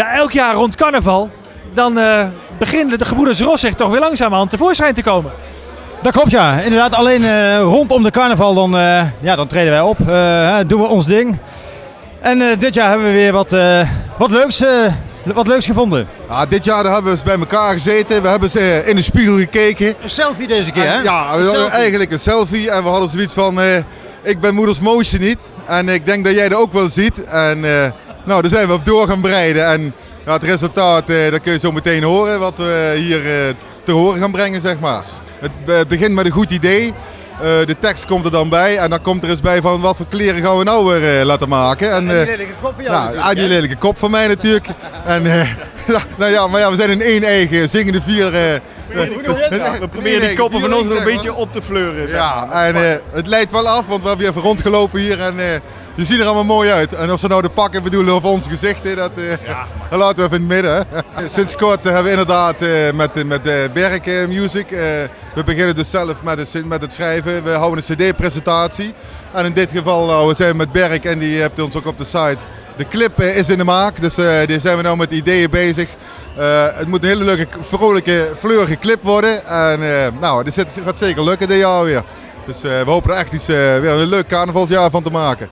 Ja, elk jaar rond carnaval, dan beginnen de gebroeders Rossig toch weer langzamerhand tevoorschijn te komen. Dat klopt, ja. Inderdaad, alleen rondom de carnaval dan treden wij op, doen we ons ding. En dit jaar hebben we weer wat leuks gevonden. Ja, dit jaar hebben we eens bij elkaar gezeten. We hebben ze in de spiegel gekeken. Een selfie deze keer, hè? Ja, eigenlijk een selfie. En we hadden zoiets van, ik ben moeders Moosje niet. En ik denk dat jij dat ook wel ziet. En daar zijn we op door gaan bereiden. En ja, het resultaat, dat kun je zo meteen horen. Wat we hier te horen gaan brengen, zeg maar. Het begint met een goed idee. De tekst komt er dan bij en dan komt er eens bij van wat voor kleren gaan we nou weer laten maken. En die lelijke kop van jou natuurlijk. Die lelijke kop van mij natuurlijk. En maar we zijn in één eigen zingende vier. We proberen die koppen van ons nog een beetje op te fleuren. Ja, en het leidt wel af, want we hebben even rondgelopen hier en je ziet er allemaal mooi uit. En of ze nou de pakken bedoelen of onze gezichten, dat laten we even in het midden. Hè. Sinds kort hebben we inderdaad met Berk Music, we beginnen dus zelf met het schrijven. We houden een cd-presentatie. En in dit geval we zijn we met Berk en die hebt ons ook op de site. De clip is in de maak, dus daar zijn we nou met ideeën bezig. Het moet een hele leuke, vrolijke, fleurige clip worden. En dit gaat zeker lukken dit jaar weer. Dus we hopen er echt weer een leuk carnavalsjaar van te maken.